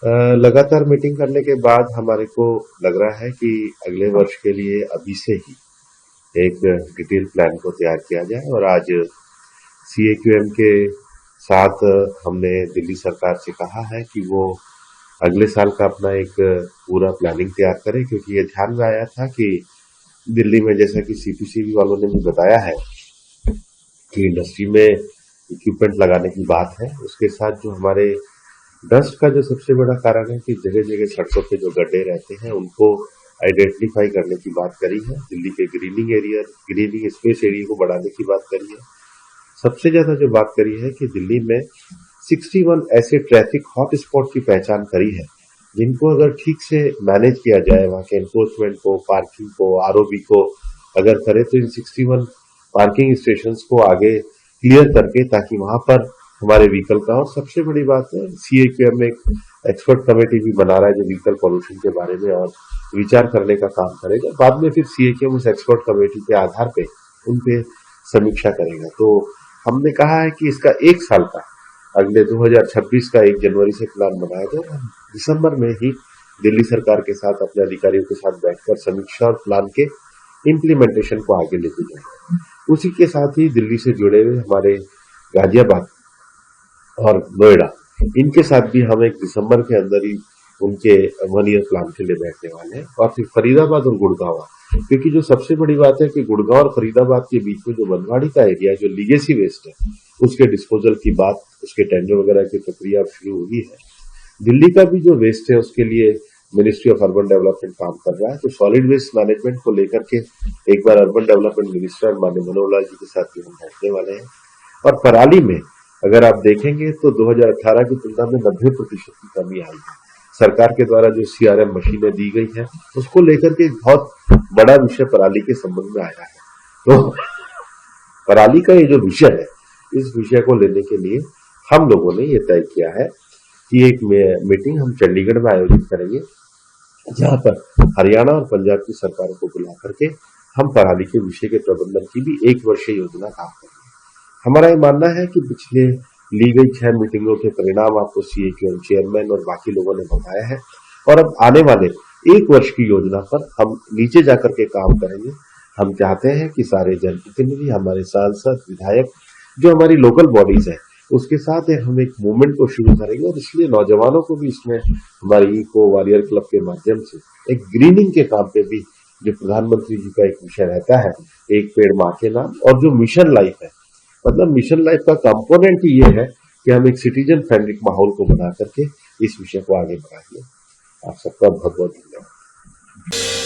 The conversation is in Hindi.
लगातार मीटिंग करने के बाद हमारे को लग रहा है कि अगले वर्ष के लिए अभी से ही एक डिटेल प्लान को तैयार किया जाए और आज सीएक्यूएम के साथ हमने दिल्ली सरकार से कहा है कि वो अगले साल का अपना एक पूरा प्लानिंग तैयार करे, क्योंकि ये ध्यान में आया था कि दिल्ली में जैसा कि सीपीसीबी वालों ने भी बताया है कि इंडस्ट्री में इक्विपमेंट लगाने की बात है, उसके साथ जो हमारे डस्ट का जो सबसे बड़ा कारण है कि जगह जगह सड़कों पे जो गड्ढे रहते हैं उनको आइडेंटिफाई करने की बात करी है। दिल्ली के ग्रीनिंग स्पेस एरिया को बढ़ाने की बात करी है। सबसे ज्यादा जो बात करी है कि दिल्ली में 61 ऐसे ट्रैफिक हॉट स्पॉट की पहचान करी है जिनको अगर ठीक से मैनेज किया जाए, वहां के एनफोर्समेंट को, पार्किंग को, आरओबी को अगर करे तो इन 61 पार्किंग स्टेशन को आगे क्लियर करके ताकि वहां पर हमारे व्हीकल का। और सबसे बड़ी बात है सीएक्यूएम में एक एक्सपर्ट कमेटी भी बना रहा है जो व्हीकल पॉल्यूशन के बारे में और विचार करने का काम करेगा। बाद में फिर सीएक्यूएम उस एक्सपर्ट कमेटी के आधार पे उन पे समीक्षा करेगा। तो हमने कहा है कि इसका एक साल का अगले 2026 का 1 जनवरी से प्लान बनाया जाए। दिसंबर में ही दिल्ली सरकार के साथ अपने अधिकारियों के साथ बैठकर समीक्षा और प्लान के इम्प्लीमेंटेशन को आगे लेके जाए। उसी के साथ ही दिल्ली से जुड़े हुए हमारे गाजियाबाद और नोएडा, इनके साथ भी हम 1 दिसंबर के अंदर ही उनके 1 ईयर प्लान के लिए बैठने वाले हैं। और फिर फरीदाबाद और गुड़गांव, क्योंकि जो सबसे बड़ी बात है कि गुड़गांव और फरीदाबाद के बीच में जो बनवाड़ी का एरिया जो लीगेसी वेस्ट है उसके डिस्पोजल की बात, उसके टेंडर वगैरह की प्रक्रिया शुरू हुई है। दिल्ली का भी जो वेस्ट है उसके लिए मिनिस्ट्री ऑफ अर्बन डेवलपमेंट काम कर रहा है। तो सॉलिड वेस्ट मैनेजमेंट को लेकर के एक बार अर्बन डेवलपमेंट मिनिस्टर माननीय मनोहर लाल जी के साथ भी हम बैठने वाले हैं। और पराली में अगर आप देखेंगे तो 2018 की तुलना में 90% की कमी आई है। सरकार के द्वारा जो सीआरएम मशीनें दी गई हैं उसको लेकर के एक बहुत बड़ा विषय पराली के संबंध में आया है। तो पराली का ये जो विषय है, इस विषय को लेने के लिए हम लोगों ने ये तय किया है कि एक मीटिंग हम चंडीगढ़ में आयोजित करेंगे, जहां पर हरियाणा और पंजाब की सरकारों को बुला करके हम पराली के विषय के प्रबंधन की भी 1 वर्षीय योजना काम करेंगे। हमारा ये मानना है कि पिछले ली गई 6 मीटिंगों के परिणाम आपको सीएक्यूएम चेयरमैन और बाकी लोगों ने बताया है और अब आने वाले 1 वर्ष की योजना पर हम नीचे जाकर के काम करेंगे। हम चाहते हैं कि सारे जनप्रतिनिधि, हमारे सांसद, विधायक, जो हमारी लोकल बॉडीज है, उसके साथ हम एक मूवमेंट को शुरू करेंगे और इसलिए नौजवानों को भी इसमें हमारी इको वॉरियर क्लब के माध्यम से एक ग्रीनिंग के काम पे भी, जो प्रधानमंत्री जी का एक विषय रहता है, एक पेड़ मां के नाम, और जो मिशन लाइफ है, मतलब मिशन लाइफ का कंपोनेंट ही ये है कि हम एक सिटीजन फ्रेंडली माहौल को बना करके इस विषय को आगे बढ़ाएंगे। आप सबका बहुत बहुत धन्यवाद।